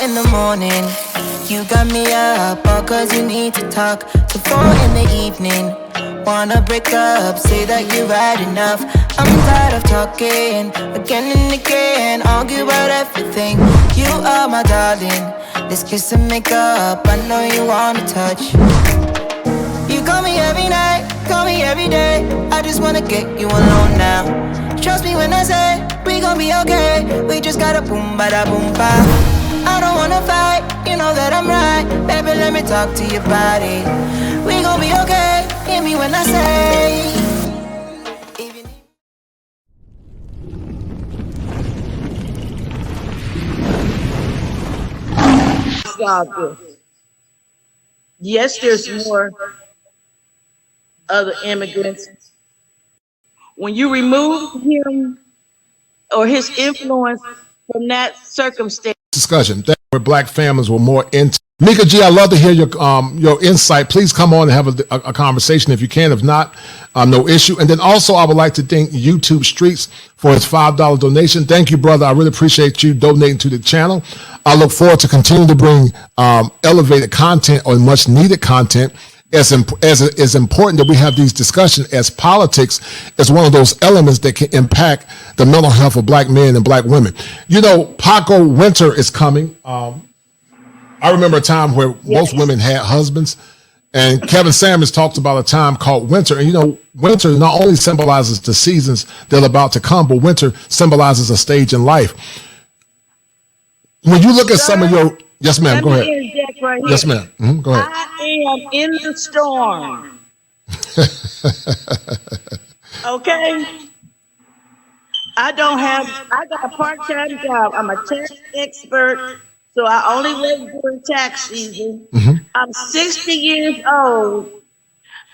in the morning. You got me up all cause you need to talk. To 4 in the evening. Wanna break up, say that you've had enough. I'm tired of talking again and again. Argue about everything. You are my darling. This kiss and make up, I know you wanna touch. You call me every night, call me every day. I just wanna get you alone now. Trust me when I say we gon' be okay. We just gotta boom bada boom ba. I don't wanna fight, you know that I'm right. Baby, let me talk to your body. We gon' be okay, hear me when I say. Yes, there's more other immigrants. When you remove him or his influence from that circumstance. Discussion where black families were more into. Mika G, I'd love to hear your insight. Please come on and have a conversation if you can. If not, no issue. And then also, I would like to thank YouTube Streets for his $5 donation. Thank you, brother. I really appreciate you donating to the channel. I look forward to continuing to bring elevated content or much needed content. As it's important that we have these discussions, as politics is one of those elements that can impact the mental health of black men and black women. You know, PACO winter is coming. I remember a time where most women had husbands, and Kevin Samuels talked about a time called winter. And you know, winter not only symbolizes the seasons that are about to come, but winter symbolizes a stage in life. When you look at some of your, yes, ma'am, go ahead. Right, yes, ma'am. Go ahead. I am in the storm. Okay. I got a part-time job. I'm a tax expert, so I only work during tax season. I'm 60 years old.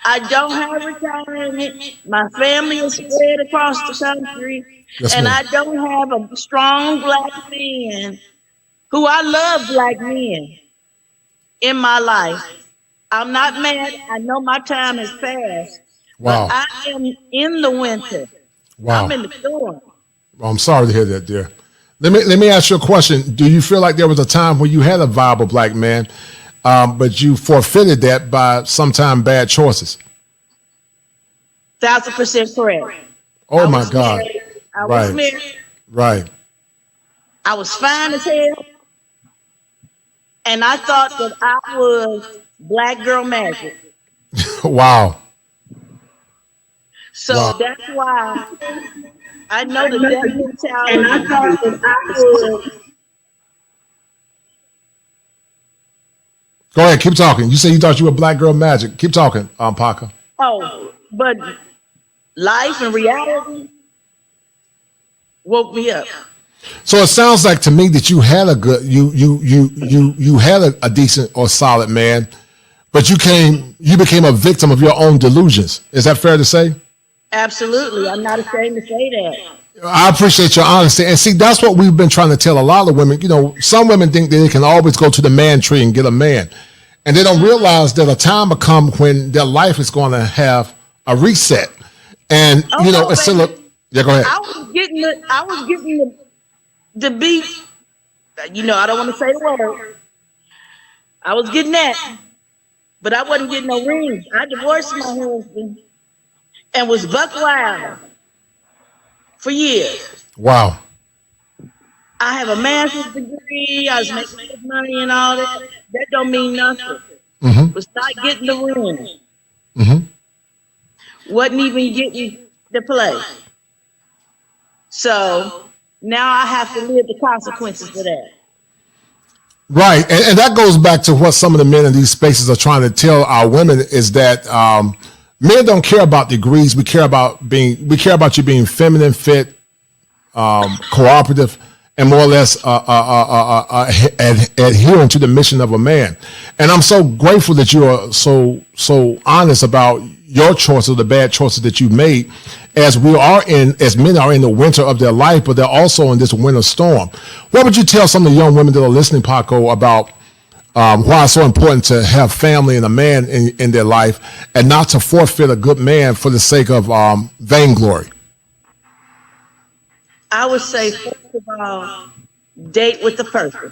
I don't have retirement. My family is spread across the country, and I don't have a strong black man who I love black men in my life. I'm not mad. I know my time has passed. Wow. But I am in the winter. Wow. I'm in the storm. Well, I'm sorry to hear that, dear. Let me ask you a question. Do you feel like there was a time when you had a viable black man, but you forfeited that by sometime bad choices? 1,000% correct. Oh my God. I was married. Right. I was fine as hell. And I thought that I was black girl magic. Wow. So that's why I know the death mentality. And I thought that I was. Go ahead, keep talking. You said you thought you were black girl magic. Keep talking, PACO. Oh, but life and reality woke me up. So it sounds like to me that you had a good, you had a decent or solid man, but you became a victim of your own delusions. Is that fair to say? Absolutely. I'm not ashamed to say that. I appreciate your honesty. And see, that's what we've been trying to tell a lot of women. You know, some women think that they can always go to the man tree and get a man. And they don't realize that a time will come when their life is going to have a reset. And, you know, it's still yeah, go ahead. I was getting the beat, you know, I don't want to say the word. I was getting that, but I wasn't getting no rings. I divorced my husband and was buck wild for years. Wow. I have a master's degree. I was making good money and all that. That don't mean nothing. But start getting the rings. Wasn't even getting the play. So now I have to live the consequences of that. Right. And that goes back to what some of the men in these spaces are trying to tell our women is that men don't care about degrees. We care about you being feminine, fit, cooperative, and more or less adhering to the mission of a man. And I'm so grateful that you are so honest about your choices, the bad choices that you made, as men are in the winter of their life, but they're also in this winter storm. What would you tell some of the young women that are listening, PACO, about why it's so important to have family and a man in their life, and not to forfeit a good man for the sake of vainglory? I would say, first of all, date with the person.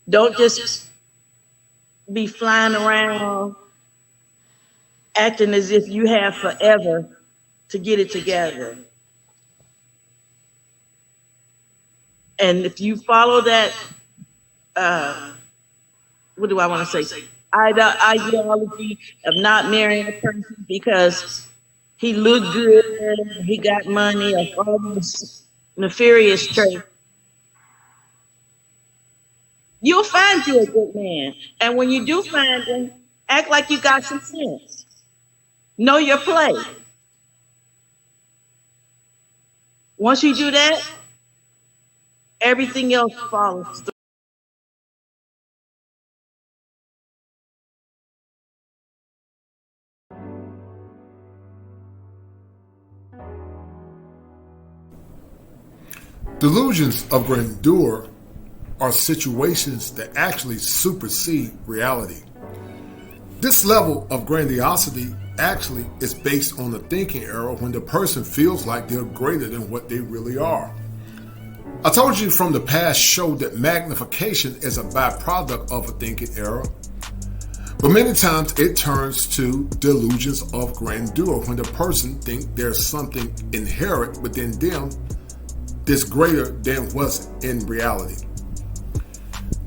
Don't just be flying around acting as if you have forever to get it together. And if you follow that, what do I want to say? Ideology of not marrying a person because he looked good, he got money, or all these nefarious traits. You'll find you a good man. And when you do find him, act like you got some sense. Know your place. Once you do that, everything else follows through. Delusions of grandeur are situations that actually supersede reality. This level of grandiosity actually is based on the thinking era when the person feels like they're greater than what they really are. I told you from the past show that magnification is a byproduct of a thinking era, but many times it turns to delusions of grandeur when the person thinks there's something inherent within them that's greater than what's in reality.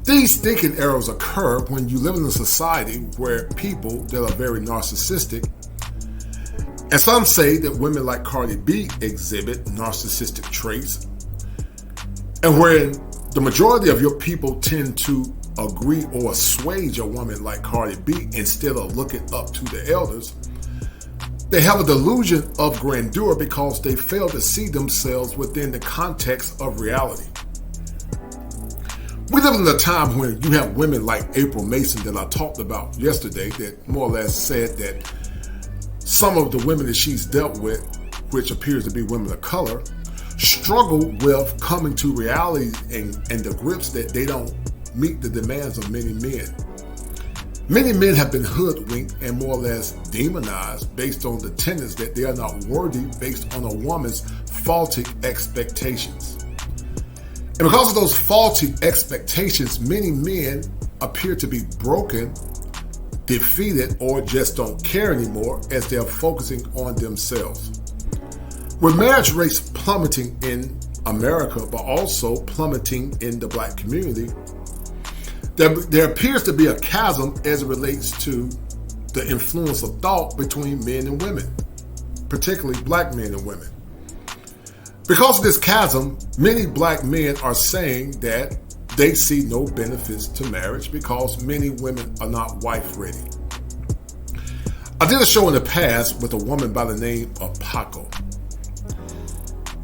These thinking errors occur when you live in a society where people that are very narcissistic, and some say that women like Cardi B exhibit narcissistic traits, and where the majority of your people tend to agree or assuage a woman like Cardi B instead of looking up to the elders, they have a delusion of grandeur because they fail to see themselves within the context of reality. We live in a time when you have women like April Mason that I talked about yesterday that more or less said that some of the women that she's dealt with, which appears to be women of color, struggle with coming to reality and the grips that they don't meet the demands of many men. Many men have been hoodwinked and more or less demonized based on the tenets that they are not worthy based on a woman's faulty expectations. And because of those faulty expectations, many men appear to be broken, defeated, or just don't care anymore as they're focusing on themselves. With marriage rates plummeting in America, but also plummeting in the Black community, there appears to be a chasm as it relates to the influence of thought between men and women, particularly Black men and women. Because of this chasm, many Black men are saying that they see no benefits to marriage because many women are not wife ready. I did a show in the past with a woman by the name of PACO.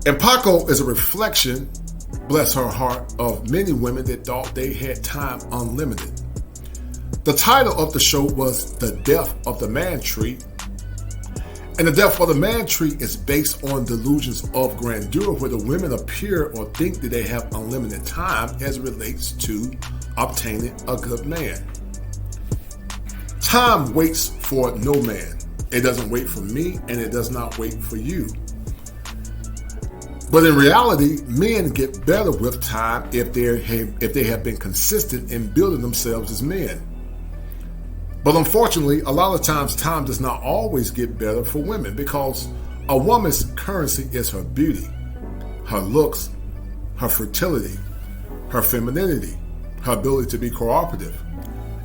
And PACO is a reflection, bless her heart, of many women that thought they had time unlimited. The title of the show was The Death of the Man Tree. And the death of the man tree is based on delusions of grandeur where the women appear or think that they have unlimited time as it relates to obtaining a good man. Time waits for no man. It doesn't wait for me and it does not wait for you. But in reality, men get better with time if they have been consistent in building themselves as men. But unfortunately, a lot of times time does not always get better for women because a woman's currency is her beauty, her looks, her fertility, her femininity, her ability to be cooperative,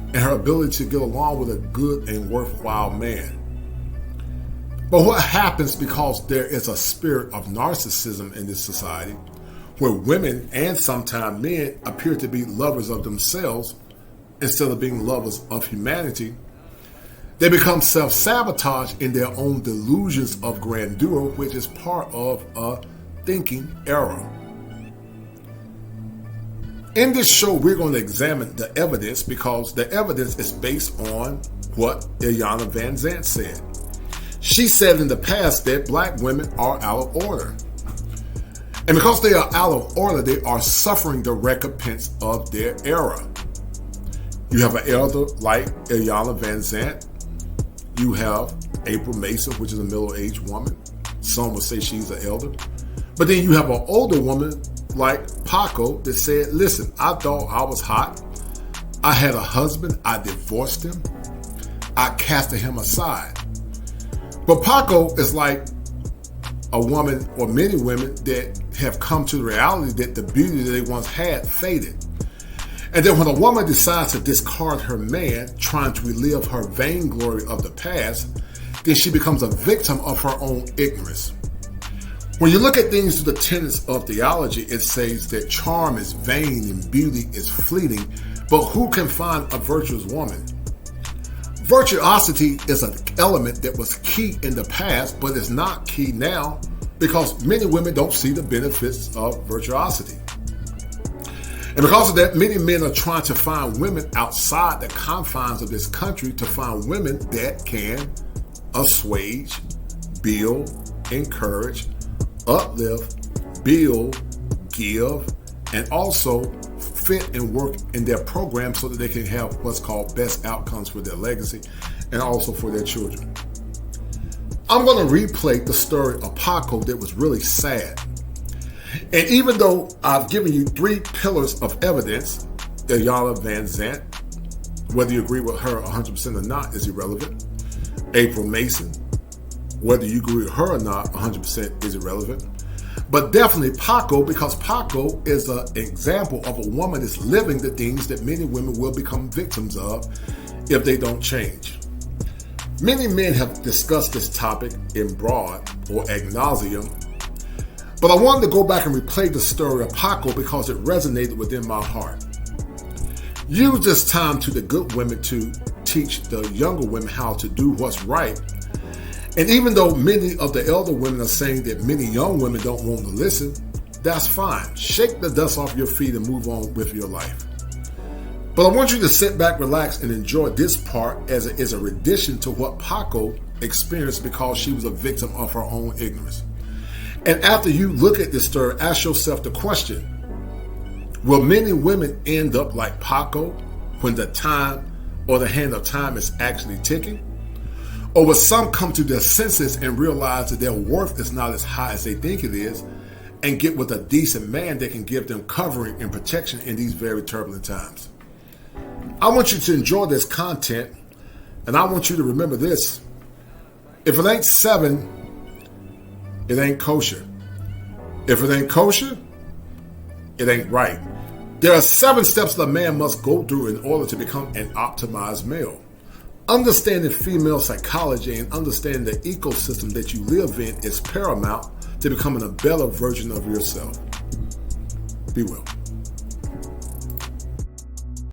and her ability to get along with a good and worthwhile man. But what happens because there is a spirit of narcissism in this society where women and sometimes men appear to be lovers of themselves instead of being lovers of humanity, they become self-sabotage in their own delusions of grandeur, which is part of a thinking error. In this show, we're going to examine the evidence because the evidence is based on what Iyanla Vanzant said. She said in the past that Black women are out of order. And because they are out of order, they are suffering the recompense of their era. You have an elder like Iyanla Vanzant. You have April Mason, which is a middle-aged woman. Some would say she's an elder. But then you have an older woman like PACO that said, listen, I thought I was hot. I had a husband, I divorced him, I casted him aside. But PACO is like a woman or many women that have come to the reality that the beauty that they once had faded. And then when a woman decides to discard her man, trying to relive her vainglory of the past, then she becomes a victim of her own ignorance. When you look at things through the tenets of theology, it says that charm is vain and beauty is fleeting, but who can find a virtuous woman? Virtuosity is an element that was key in the past, but is not key now because many women don't see the benefits of virtuosity. And because of that, many men are trying to find women outside the confines of this country to find women that can assuage, build, encourage, uplift, build, give, and also fit and work in their program so that they can have what's called best outcomes for their legacy and also for their children. I'm going to replay the story of PACO that was really sad. And even though I've given you 3 pillars of evidence, Iyanla Vanzant, whether you agree with her 100% or not is irrelevant. April Mason, whether you agree with her or not 100% is irrelevant. But definitely PACO, because PACO is an example of a woman that's living the things that many women will become victims of if they don't change. Many men have discussed this topic in broad or ad nauseum, but I wanted to go back and replay the story of PACO because it resonated within my heart. Use this time to the good women to teach the younger women how to do what's right. And even though many of the elder women are saying that many young women don't want to listen, that's fine. Shake the dust off your feet and move on with your life. But I want you to sit back, relax, and enjoy this part as it is a rendition to what PACO experienced because she was a victim of her own ignorance. And after you look at this story, ask yourself the question, will many women end up like PACO when the time or the hand of time is actually ticking? Or will some come to their senses and realize that their worth is not as high as they think it is and get with a decent man that can give them covering and protection in these very turbulent times? I want you to enjoy this content, and I want you to remember this. If it ain't 7, it ain't kosher. If it ain't kosher, it ain't right. There are 7 steps that a man must go through in order to become an optimized male. Understanding female psychology and understanding the ecosystem that you live in is paramount to becoming a better version of yourself. Be well.